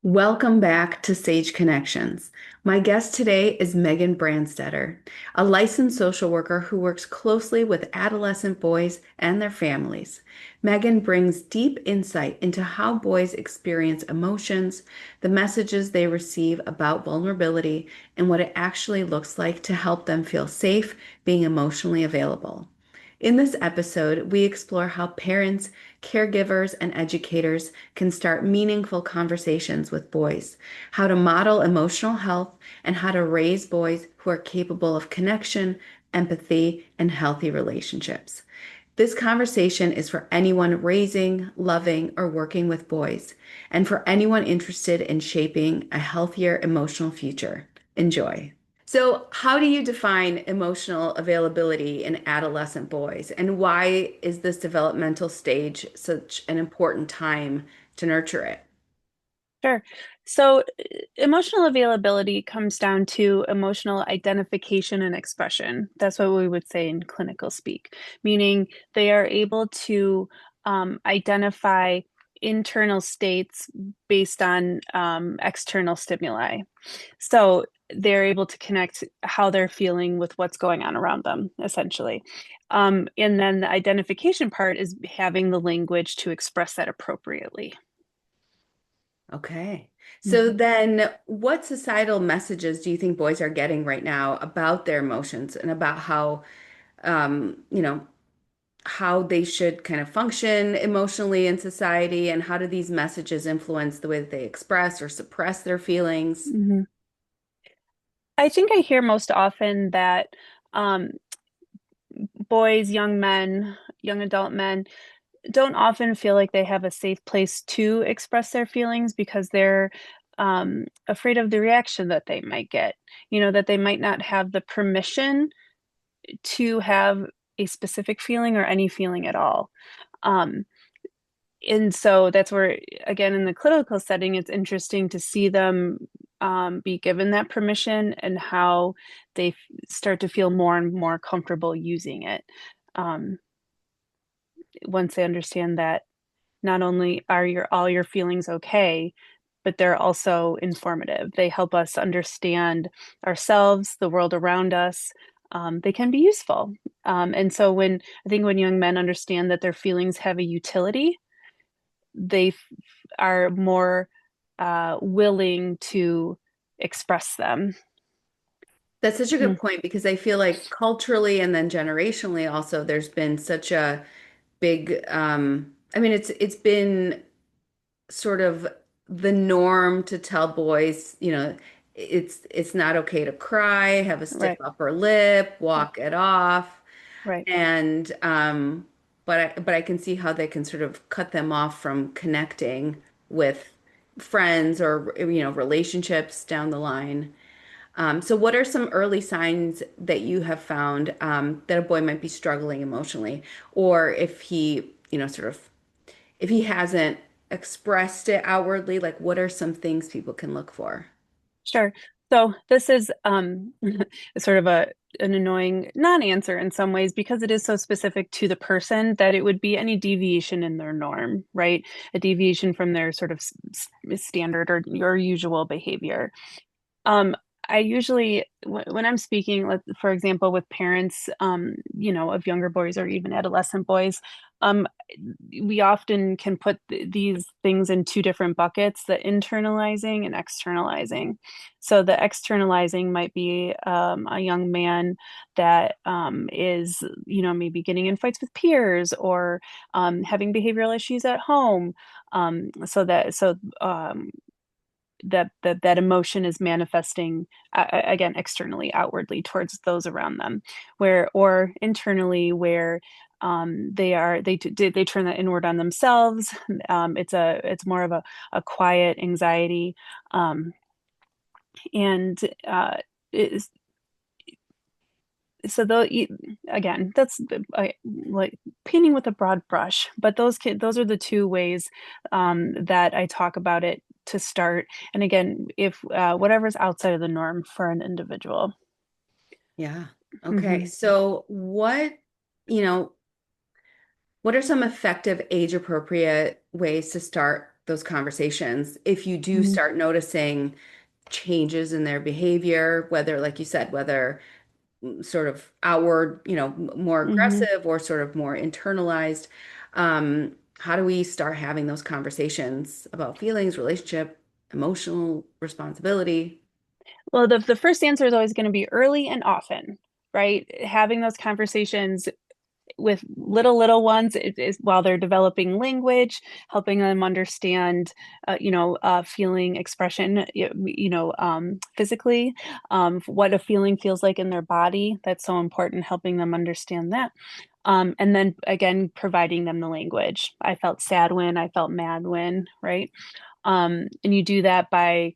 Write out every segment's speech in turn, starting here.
Welcome back to Sage Connections. My guest today is Megan Branstetter, a licensed social worker who works closely with adolescent boys and their families. Megan brings deep insight into how boys experience emotions, the messages they receive about vulnerability, and what it actually looks like to help them feel safe being emotionally available. In this episode, we explore how parents, caregivers, and educators can start meaningful conversations with boys, how to model emotional health, and how to raise boys who are capable of connection, empathy, and healthy relationships. This conversation is for anyone raising, loving, or working with boys, and for anyone interested in shaping a healthier emotional future. Enjoy. So, how do you define emotional availability in adolescent boys, and why is this developmental stage such an important time to nurture it? Sure. So, emotional availability comes down to emotional identification and expression. That's what we would say in clinical speak, meaning they are able to identify internal states based on external stimuli. So, they're able to connect how they're feeling with what's going on around them, essentially. And then the identification part is having the language to express that appropriately. Okay. So Mhm. then what societal messages do you think boys are getting right now about their emotions and about how um, you know, how they should kind of function emotionally in society, and how do these messages influence the way that they express or suppress their feelings? Mhm. I think I hear most often that um, boys, young men, young adult men don't often feel like they have a safe place to express their feelings because they're afraid of the reaction that they might get. That they might not have the permission to have a specific feeling or any feeling at all. Um, and so that's where, again, in the clinical setting, it's interesting to see them be given that permission and how they start to feel more and more comfortable using it. Um, Once they understand that not only are all your feelings okay, but they're also informative. They help us understand ourselves, the world around us. They can be useful. And so I think when young men understand that their feelings have a utility, they are more willing to express them. That's such a Mm. good point because I feel like culturally and then generationally also there's been such a big I mean it's been sort of the norm to tell boys, it's not okay to cry, have a stiff Right, upper lip, walk it off. right. And but I can see how they can sort of cut them off from connecting with friends or relationships down the line. So what are some early signs that you have found that a boy might be struggling emotionally, or if he, sort of if he hasn't expressed it outwardly, like what are some things people can look for? Sure. So this is sort of an annoying non-answer in some ways because it is so specific to the person that it would be any deviation in their norm, right? A deviation from their sort of standard or your usual behavior. Um, I usually, when I'm speaking, for example, with parents, of younger boys or even adolescent boys, um, we often can put these things in two different buckets, the internalizing and externalizing. So the externalizing might be a young man that is, maybe getting in fights with peers or having behavioral issues at home. That emotion is manifesting again externally outwardly towards those around them where or internally where they turn that inward on themselves. It's more of a quiet anxiety, um, and is so though again that's like painting with a broad brush, but those are the two ways that I talk about it to start. And again, if whatever's outside of the norm for an individual. Yeah. Okay. Hmm. So you know, what are some effective age appropriate ways to start those conversations, if you do Mhm. start noticing changes in their behavior, whether, like you said, whether sort of outward, more Mhm. aggressive or sort of more internalized, how do we start having those conversations about feelings, relationship, emotional responsibility? Well, the first answer is always going to be early and often, right? Having those conversations with little ones is while they're developing language, helping them understand, feeling expression, physically, what a feeling feels like in their body. That's so important, helping them understand that. And then again, providing them the language. I felt sad when, I felt mad when, right? And you do that by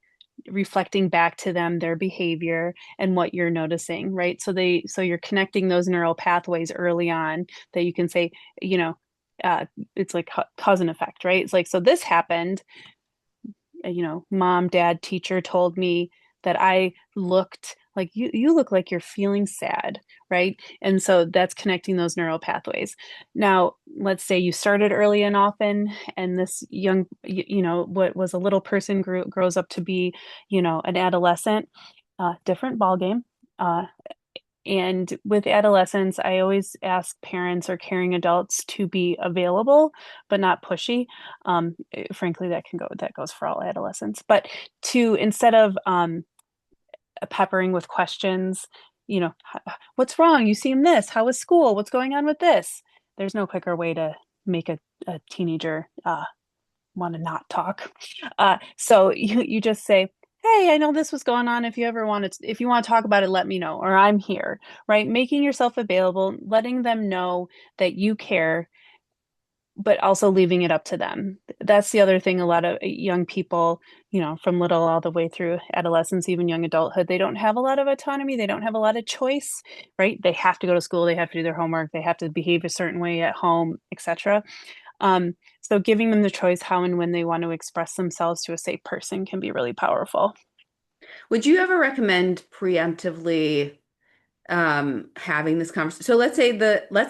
reflecting back to them their behavior and what you're noticing, right? So you're connecting those neural pathways early on that you can say, you know, it's like cause and effect, right? It's like, so this happened, mom, dad, teacher told me that I looked like you look like you're feeling sad, right? And so that's connecting those neural pathways. Now, let's say you started early and often, and this young, what was a little person grows up to be, an adolescent, different ball game. Uh, and with adolescents, I always ask parents or caring adults to be available, but not pushy. Frankly, that goes for all adolescents. But to instead of peppering with questions, what's wrong? You seem this. How was school? What's going on with this? There's no quicker way to make a teenager want to not talk. So you just say, "Hey, I know this was going on. If you want to talk about it, let me know, or I'm here." Right? Making yourself available, letting them know that you care, but also leaving it up to them. That's the other thing. A lot of young people, from little all the way through adolescence, even young adulthood, they don't have a lot of autonomy. They don't have a lot of choice, right? They have to go to school. They have to do their homework. They have to behave a certain way at home, etc. So giving them the choice how and when they want to express themselves to a safe person can be really powerful. Would you ever recommend preemptively having this conversation? So let's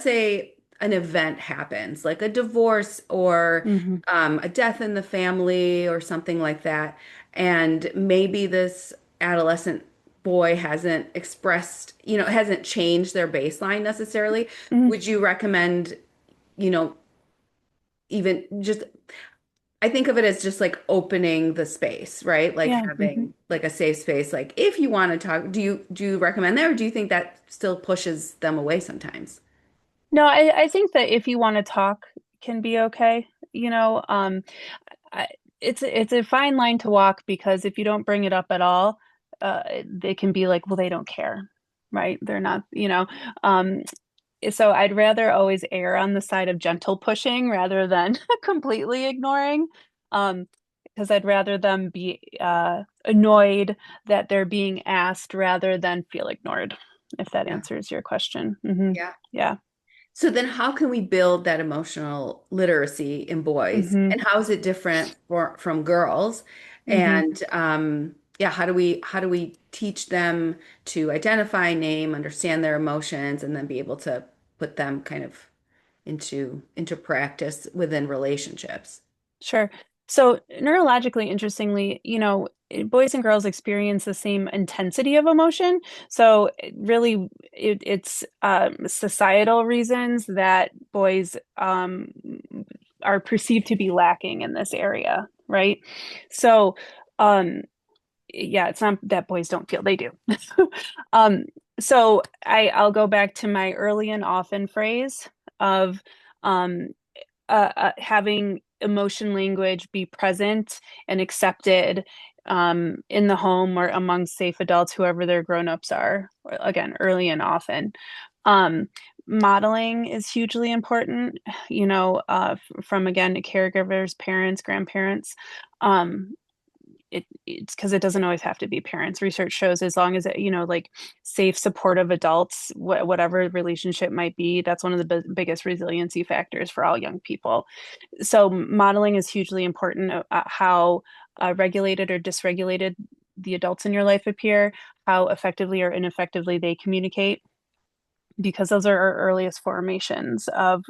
say an event happens, like a divorce or Hmm. a death in the family or something like that, and maybe this adolescent boy hasn't expressed, hasn't changed their baseline necessarily. Hmm. Would you recommend, you know, even just I think of it as just like opening the space, right? Like Yeah. Hmm. having like a safe space. Like if you want to talk, do you recommend that, or do you think that still pushes them away sometimes? No, I think that if you want to talk can be okay. I, it's a fine line to walk because if you don't bring it up at all, they can be like, well, they don't care, right? They're not, um, so I'd rather always err on the side of gentle pushing rather than completely ignoring. Um, because I'd rather them be annoyed that they're being asked rather than feel ignored, if that Yeah. answers your question. Hmm. Yeah. Yeah. So then how can we build that emotional literacy in boys? Hmm. And how is it different from girls? Hmm. And yeah, how do we teach them to identify, name, understand their emotions, and then be able to put them kind of into practice within relationships? Sure. So neurologically, interestingly, boys and girls experience the same intensity of emotion. So really, it's societal reasons that boys are perceived to be lacking in this area, right? So, um, yeah, it's not that boys don't feel, they do. Um, so I'll go back to my early and often phrase of um, having emotion language be present and accepted in the home or among safe adults, whoever their grown-ups are, again, early and often. Um, Modeling is hugely important, from again, caregivers, parents, grandparents. Um, it's because it doesn't always have to be parents. Research shows as long as it, like safe, supportive adults, whatever relationship might be, that's one of the biggest resiliency factors for all young people. So modeling is hugely important. How regulated or dysregulated the adults in your life appear, how effectively or ineffectively they communicate, because those are our earliest formations of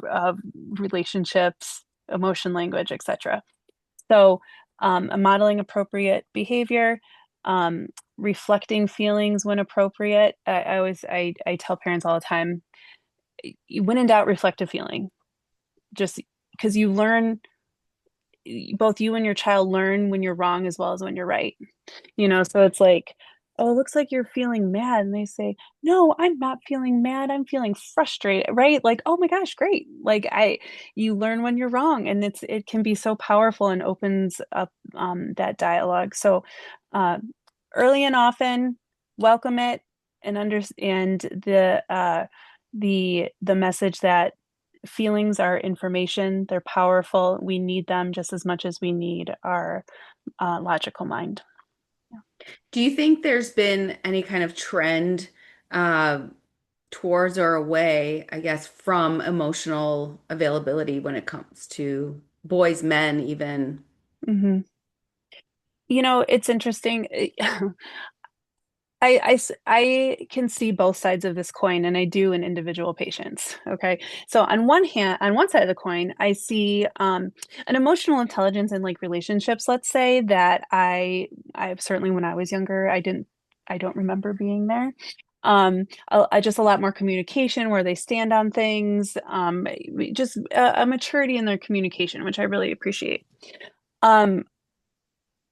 relationships, emotion language, etc. So, modeling appropriate behavior, um, reflecting feelings when appropriate. I tell parents all the time, when in doubt, reflect a feeling. Just because you learn, both you and your child learn when you're wrong as well as when you're right. So it's like, oh, it looks like you're feeling mad. And they say, no, I'm not feeling mad. I'm feeling frustrated, right? Like, oh my gosh, great. You learn when you're wrong, and it can be so powerful and opens up that dialogue. So, uh, early and often, welcome it and understand the message that feelings are information. They're powerful. We need them just as much as we need our logical mind. Do you think there's been any kind of trend uh, towards or away, I guess, from emotional availability when it comes to boys, men, even? Mhm. It's interesting. I can see both sides of this coin, and I do in individual patients. Okay. So on one side of the coin, I see an emotional intelligence in like relationships, let's say, that I certainly when I was younger, I don't remember being there. I just a lot more communication where they stand on things, just a maturity in their communication, which I really appreciate. Um,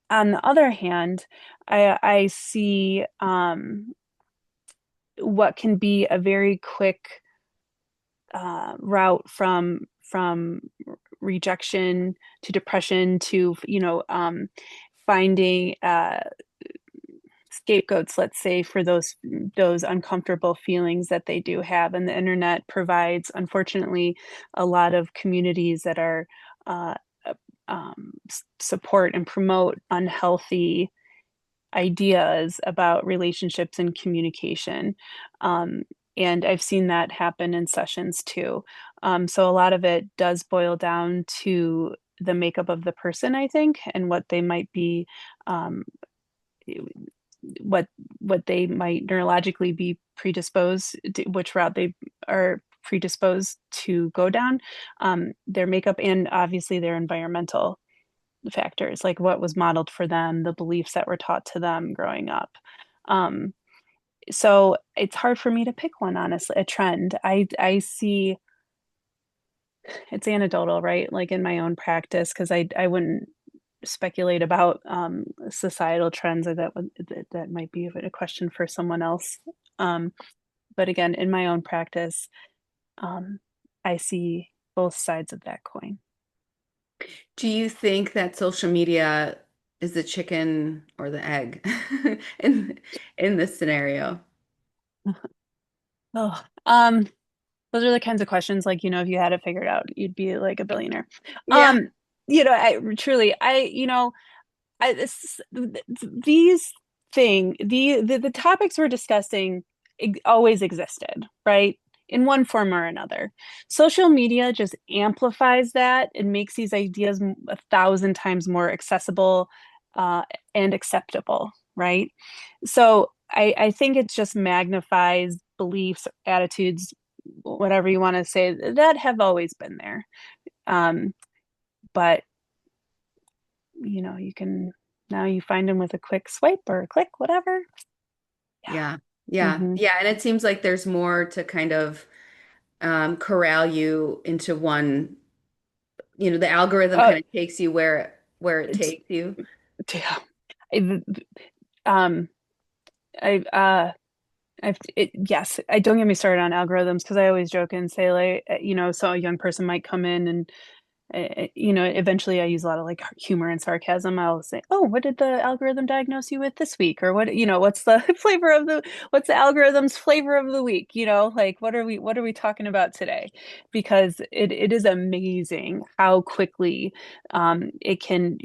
on the other hand, I see what can be a very quick route from rejection to depression to finding scapegoats, let's say, for those uncomfortable feelings that they do have. And the internet provides, unfortunately, a lot of communities that are uh, support and promote unhealthy ideas about relationships and communication. Um, and I've seen that happen in sessions too. So a lot of it does boil down to the makeup of the person, I think, and what they might be, um, what what they might neurologically be predisposed to, which route they are predisposed to go down, their makeup, and obviously their environmental factors, like what was modeled for them, the beliefs that were taught to them growing up. Um, so it's hard for me to pick one, honestly, a trend. I see it's anecdotal, right? Like in my own practice, because I wouldn't speculate about societal trends, or that might be a question for someone else. Um, but again, in my own practice, um, I see both sides of that coin. Do you think that social media is the chicken or the egg in in this scenario? Oh, those are the kinds of questions like, if you had it figured out, you'd be like a billionaire. Yeah. I truly, this, these the topics we're discussing always existed, right? In one form or another. Social media just amplifies that and makes these ideas 1,000 times more accessible uh, and acceptable, right? So I think it just magnifies beliefs, attitudes, whatever you want to say, that have always been there. Um, but you can now you find them with a quick swipe or a click, whatever. Yeah. Yeah. Yeah. Yeah. And it seems like there's more to kind of corral you into one, the algorithm Uh, kind of takes you where it it's takes you. yeah. I, um, I yes. I don't get me started on algorithms because I always joke and say like, so a young person might come in and eventually I use a lot of like humor and sarcasm. I'll say, "Oh, what did the algorithm diagnose you with this week?" Or what's the what's the algorithm's flavor of the week? Like what are we talking about today? Because it is amazing how quickly it can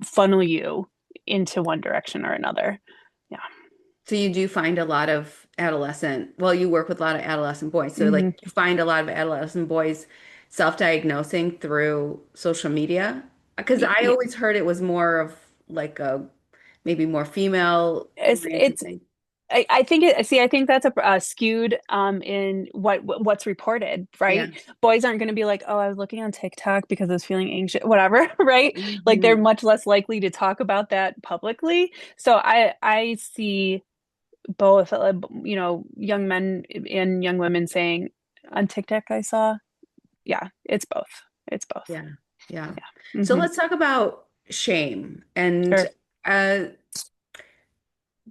funnel you into one direction or another. Yeah. So you do find a lot of well, you work with a lot of adolescent boys. So like Hmm. you find a lot of adolescent boys self-diagnosing through social media. Because I always heard it was more of like a maybe more female It's oriented it's thing. I think I think that's a skewed in what's reported, Yeah. right? Boys aren't going to be like, oh, I was looking on TikTok because I was feeling anxious, whatever, right? Like they're Mhm. much less likely to talk about that publicly. So I see both, young men and young women saying on TikTok, I saw, yeah, it's both. It's both. Yeah. Yeah. Yeah. So let's talk about shame. And Sure. uh,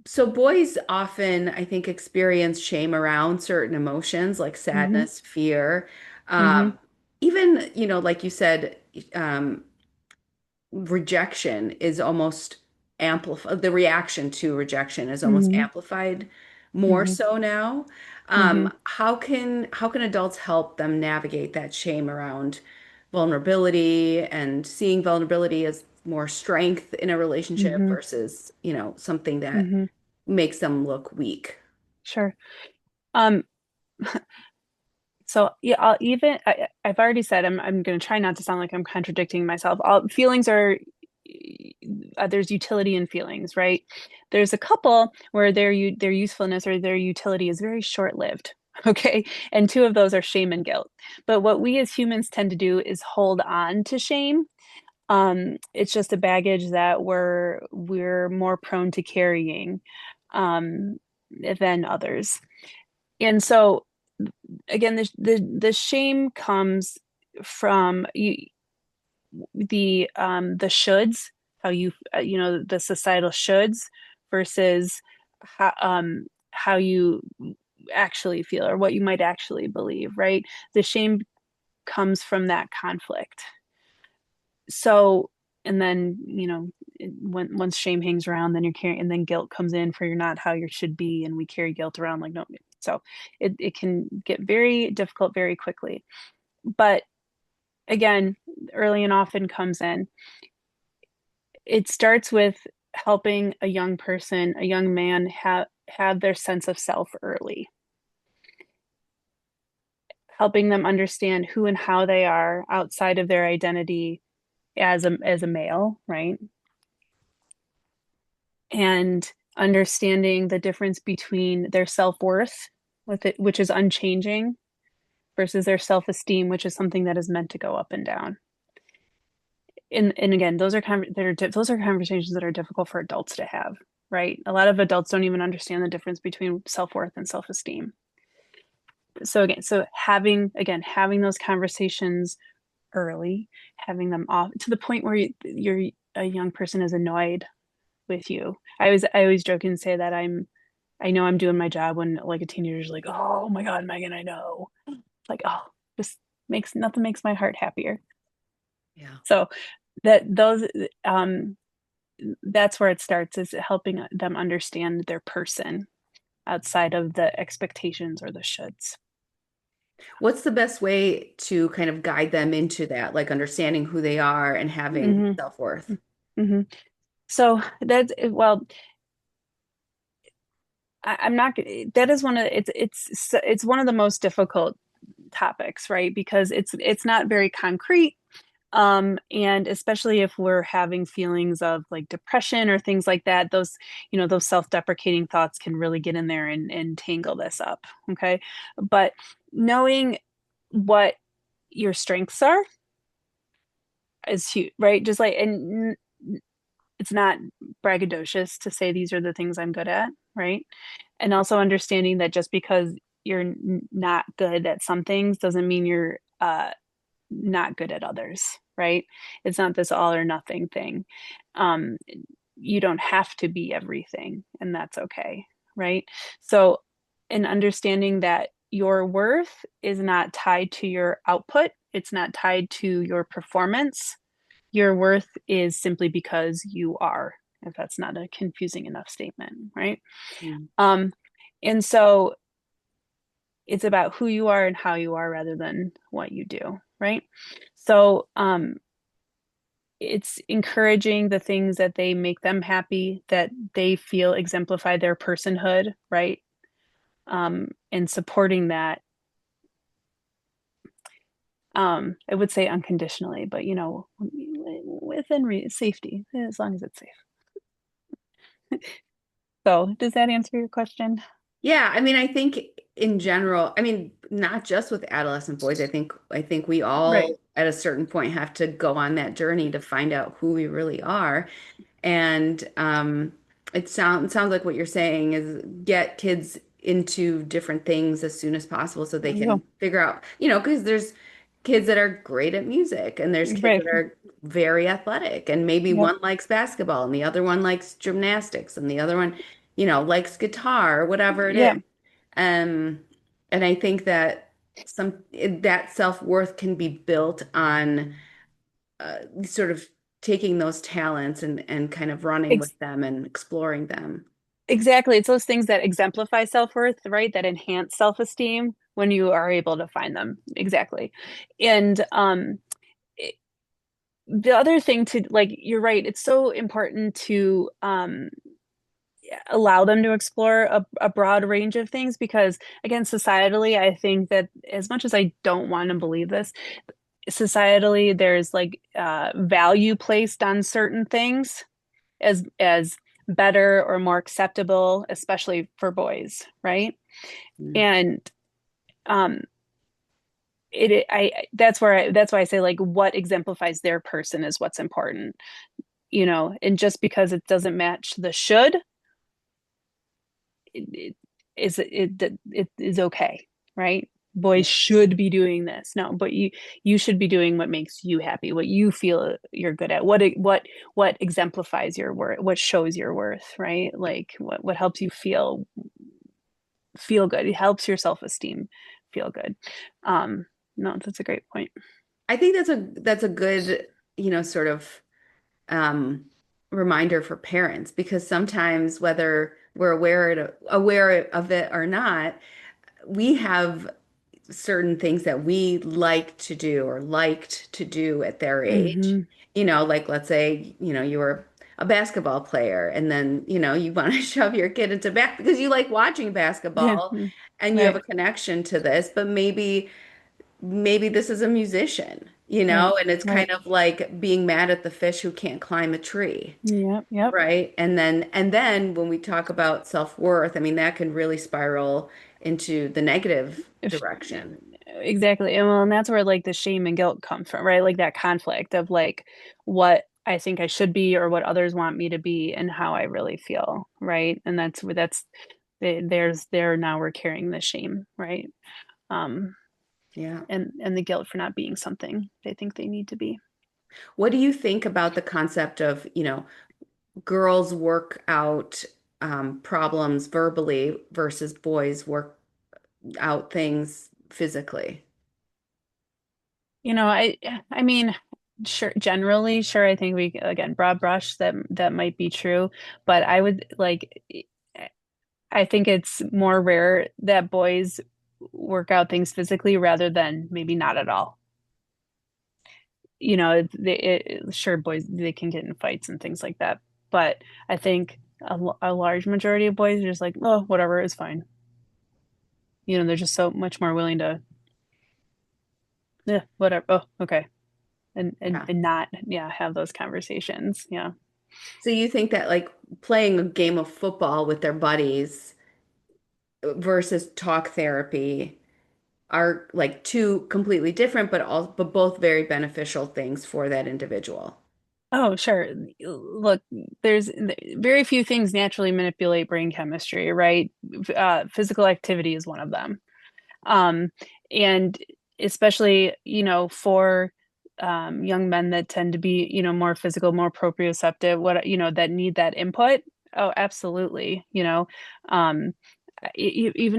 so boys often, I think, experience shame around certain emotions like Hmm. sadness, fear. Hmm. Even, like you said, um, rejection is almost amplified. The reaction to rejection is almost Hmm. amplified more Hmm. so now. Hmm. How can adults help them navigate that shame around vulnerability and seeing vulnerability as more strength in a relationship Hmm. versus, something that Hmm. makes them look weak? Sure. Um, So yeah, I've already said I'm going to try not to sound like I'm contradicting myself. All feelings are there's utility in feelings, right? There's a couple where their usefulness or their utility is very short-lived. Okay. And two of those are shame and guilt. But what we as humans tend to do is hold on to shame. It's just a baggage that we're more prone to carrying um, than others. And so again, the shame comes from the shoulds, how the societal shoulds versus how you actually feel or what you might actually believe, right? The shame comes from that conflict. So, and then, when once shame hangs around, then you're carrying, and then guilt comes in for you're not how you should be, and we carry guilt around like no. So it can get very difficult very quickly. But again, early and often comes in. It starts with helping a young person, a young man have their sense of self early, helping them understand who and how they are outside of their identity as a male, right? And understanding the difference between their self-worth with it, which is unchanging, versus their self-esteem, which is something that is meant to go up and down. And again, those are conversations that are difficult for adults to have, right? A lot of adults don't even understand the difference between self-worth and self-esteem. So having those conversations early, having them off to the point where you're a young person is annoyed with you. I always joke and say that I know I'm doing my job when like a teenager's like, oh my God, Megan, I know. Like, oh, just makes nothing makes my heart happier. Yeah. So that those that's where it starts is helping them understand their person outside of the expectations or the shoulds. What's the best way to kind of guide them into that, like understanding who they are and having Hmm. self-worth? Hmm. So that's well, I'm not. That is one of it's one of the most difficult topics, right? Because it's not very concrete. And especially if we're having feelings of like depression or things like that, those self-deprecating thoughts can really get in there and tangle this up. Okay. But knowing what your strengths are is huge, right? Just like, and it's not braggadocious to say these are the things I'm good at, right? And also understanding that just because you're not good at some things doesn't mean you're not good at others, right? It's not this all or nothing thing. Um, you don't have to be everything, and that's okay, right? So, in understanding that your worth is not tied to your output, it's not tied to your performance. Your worth is simply because you are, if that's not a confusing enough statement, right? Mm. Um, and so it's about who you are and how you are rather than what you do, right? So it's encouraging the things that they make them happy, that they feel exemplify their personhood, right? And supporting that, I would say unconditionally, but within safety, as long as it's safe. So, does that answer your question? Yeah, I mean, I think in general, I mean, not just with adolescent boys, I think we Right. all at a certain point have to go on that journey to find out who we really are. And it sounds like what you're saying is get kids into different things as soon as possible so they There you can go. figure out, because there's kids that are great at music and there's kids Right. that are very athletic and maybe Yep. one likes basketball and the other one likes gymnastics and the other one, likes guitar or whatever it is. Yeah. Um, and I think that that self-worth can be built on sort of taking those talents and kind of running Ex with them and exploring them. exactly. It's those things that exemplify self-worth, right? That enhance self-esteem when you are able to find them. Exactly. And it- the other thing to like, you're right, it's so important to allow them to explore a broad range of things because again, societally, I think that as much as I don't want to believe this, societally there's like value placed on certain things as better or more acceptable, especially for boys, right? Mm. And um I that's why I say like what exemplifies their person is what's important, and just because it doesn't match the should, it it is okay, right? Yeah. Boys should be doing this. No, but you should be doing what makes you happy, what you feel you're good at, what exemplifies your worth, what shows your worth, right? Like what helps you feel good. It helps your self-esteem feel good. No, that's a great point. I think that's a good, sort of um, reminder for parents because sometimes whether we're aware of it or not, we have certain things that we like to do or liked to do at their age. Hmm. Like let's say, you were a basketball player and then, you want to shove your kid into back because you like watching Yeah. basketball and you have Right. a connection to this, but maybe this is a musician, Right. and it's kind Right. of like being mad at the fish who can't climb a tree. Yep. Yep. Right. And then when we talk about self-worth, I mean, that can really spiral into the negative If, direction. exactly. And well, and that's where like the shame and guilt come from, right? Like that conflict of like what I think I should be or what others want me to be and how I really feel, right? And there's there now we're carrying the shame, right? Um, Yeah. and the guilt for not being something they think they need to be. What do you think about the concept of, girls work out problems verbally versus boys work out things physically? I mean, sure, generally, sure, I think we again broad brush that might be true, but I would like I think it's more rare that boys work out things physically rather than maybe not at all. Sure, boys they can get in fights and things like that, but I think a large majority of boys are just like, oh, whatever is fine. They're just so much more willing to, yeah, whatever. Oh, okay, Yeah. and not, yeah, have those conversations. Yeah. So you think that like playing a game of football with their buddies versus talk therapy are like two completely different, but both very beneficial things for that individual. Oh, sure. Look, there's very few things naturally manipulate brain chemistry, right? Physical activity is one of them. Um, and especially, for young men that tend to be, more physical, more proprioceptive, that need that input. Oh, absolutely. Even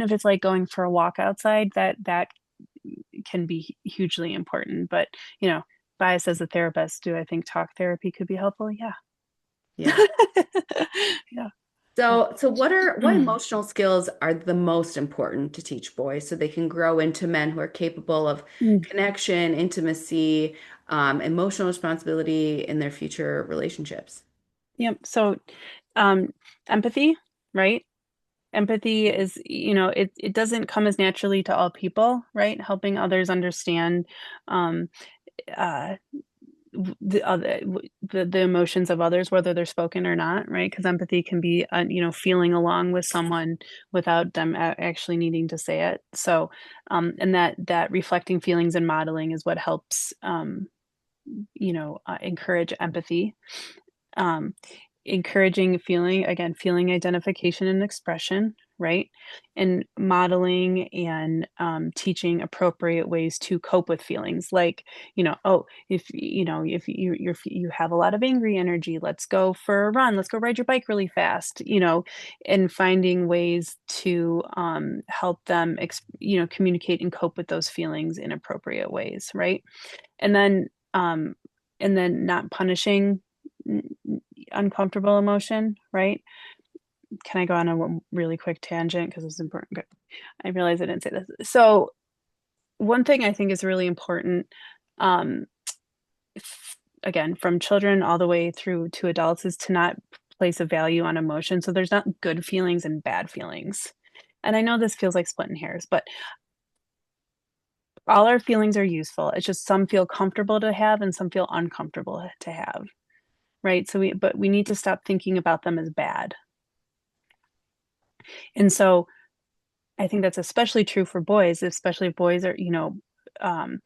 if it's like going for a walk outside, that can be hugely important. But, bias as a therapist, do I think talk therapy could be helpful? Yeah. Yeah. Yeah. Yeah. So what emotional skills are the most important to teach boys so they can grow into men who are capable of Mm. connection, intimacy, emotional responsibility in their future relationships? Yep. So, um, empathy, right? Empathy is, it doesn't come as naturally to all people, right? Helping others understand, um, uh, the other the emotions of others, whether they're spoken or not, right? Because empathy can be, feeling along with someone without them actually needing to say it. So, and that reflecting feelings and modeling is what helps, encourage empathy. um, Encouraging feeling, again, feeling identification and expression, right? And modeling and teaching appropriate ways to cope with feelings, like, oh, if you have a lot of angry energy, let's go for a run, let's go ride your bike really fast, and finding ways to help them communicate and cope with those feelings in appropriate ways, right? And then um and then not punishing uncomfortable emotion, right? Can I go on a really quick tangent because it's important? Good. I realize I didn't say this. So one thing I think is really important, um, again, from children all the way through to adults, is to not place a value on emotion. So there's not good feelings and bad feelings. And I know this feels like splitting hairs, but all our feelings are useful. It's just some feel comfortable to have and some feel uncomfortable to have, right? But we need to stop thinking about them as bad. And so I think that's especially true for boys, especially if boys are, um,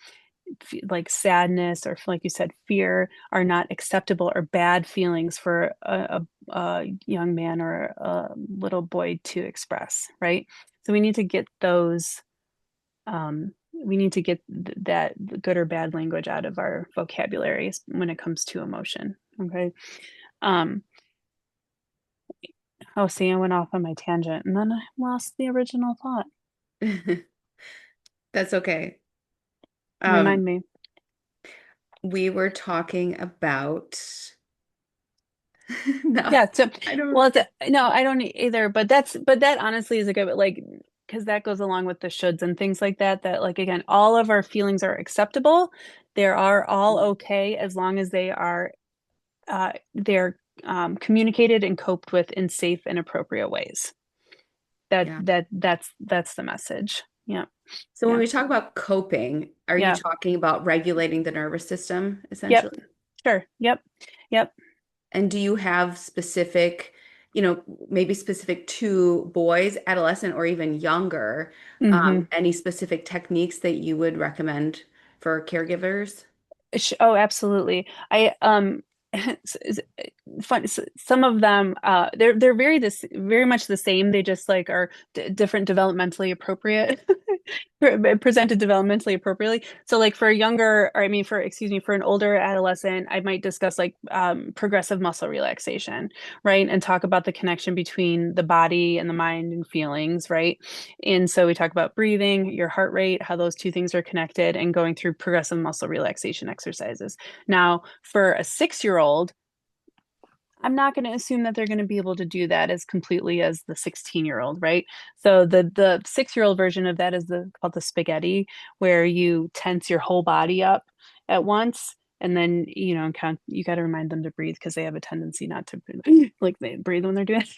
like sadness or, like you said, fear are not acceptable or bad feelings for a young man or a little boy to express, right? So we need to get those, we need to get that good or bad language out of our vocabulary when it comes to emotion. Okay. Um, oh, see, I went off on my tangent and then I lost the original thought. That's okay. Um, Remind me. we were talking about no, Yeah, so I don't. well, no, I don't either, but that honestly is a good, like, because that goes along with the shoulds and things like that, that, like, again, all of our feelings are acceptable. They are all okay as long as they're communicated and coped with in safe and appropriate ways. Yeah. That's the message. Yeah. So when Yeah. we talk about coping, are you Yeah. talking about regulating the nervous system, Yep. essentially? Sure. Yep. Yep. And do you have specific, maybe specific to boys, adolescent, or even younger, Hmm. any specific techniques that you would recommend for caregivers? Oh, absolutely. I fun. Some of them, they're very much the same. They just, like, are different developmentally appropriate, presented developmentally appropriately. So, like, for a younger, or I mean, for excuse me, for an older adolescent, I might discuss, like, progressive muscle relaxation, right, and talk about the connection between the body and the mind and feelings, right. And so we talk about breathing, your heart rate, how those two things are connected, and going through progressive muscle relaxation exercises. Now, for a 6-year-old, I'm not going to assume that they're going to be able to do that as completely as the 16-year-old, right? So the 6-year-old version of that is called the spaghetti, where you tense your whole body up at once, and then, you got to remind them to breathe because they have a tendency not to like, they breathe when they're doing it.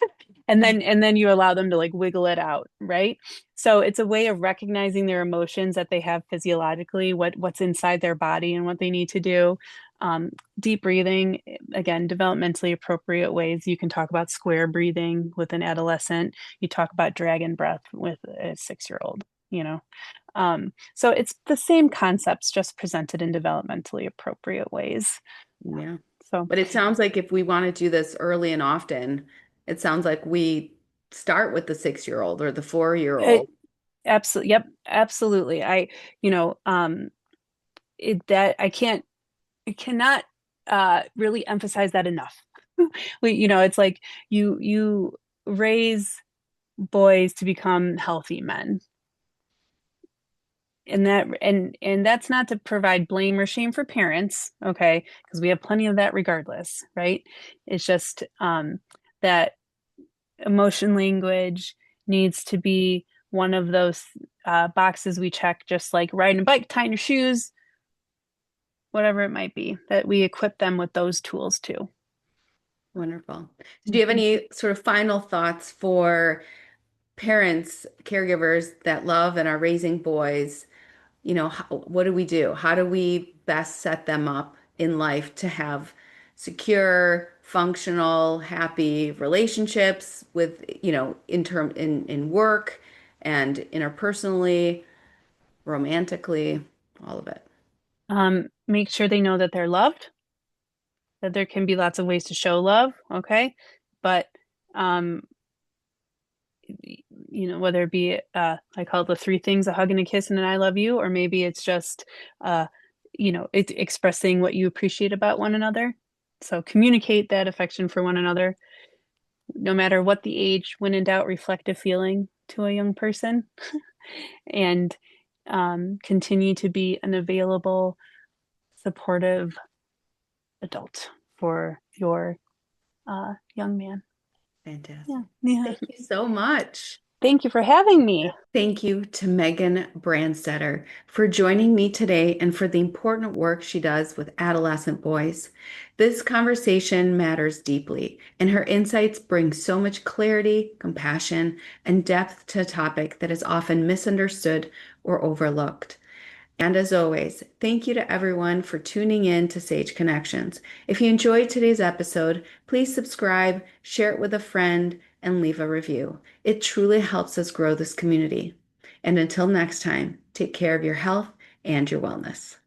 And then you allow them to, like, wiggle it out, right? So it's a way of recognizing their emotions that they have physiologically, what's inside their body and what they need to do. Um, Deep breathing, again, developmentally appropriate ways. You can talk about square breathing with an adolescent. You talk about dragon breath with a 6-year-old, you know. So it's the same concepts, just presented in developmentally appropriate ways. Yeah. So But it sounds like if we want to do this early and often, it sounds like we start with the 6-year-old or the 4-year-old. it absolutely, yep, absolutely. That I cannot really emphasize that enough. It's like you raise boys to become healthy men. And that's not to provide blame or shame for parents, okay? Because we have plenty of that regardless, right? It's just that emotion language needs to be one of those boxes we check, just like riding a bike, tying your shoes, whatever it might be, that we equip them with those tools too. Wonderful. So do you have Mhm. any sort of final thoughts for parents, caregivers that love and are raising boys? What do we do? How do we best set them up in life to have secure, functional, happy relationships with, in work and interpersonally, romantically, all of it. Make sure they know that they're loved, that there can be lots of ways to show love, okay? But um, whether it be I call it the three things, a hug and a kiss and an I love you, or maybe it's just uh, it's expressing what you appreciate about one another. So communicate that affection for one another, no matter what the age. When in doubt, reflect a feeling to a young person, and continue to be an available, supportive adult for your young man. Yeah. Fantastic. Yeah. Thank you so much. Thank you for having me. Thank you to Megan Branstetter for joining me today and for the important work she does with adolescent boys. This conversation matters deeply, and her insights bring so much clarity, compassion, and depth to a topic that is often misunderstood or overlooked. And as always, thank you to everyone for tuning in to Sage Connections. If you enjoyed today's episode, please subscribe, share it with a friend, and leave a review. It truly helps us grow this community. And until next time, take care of your health and your wellness.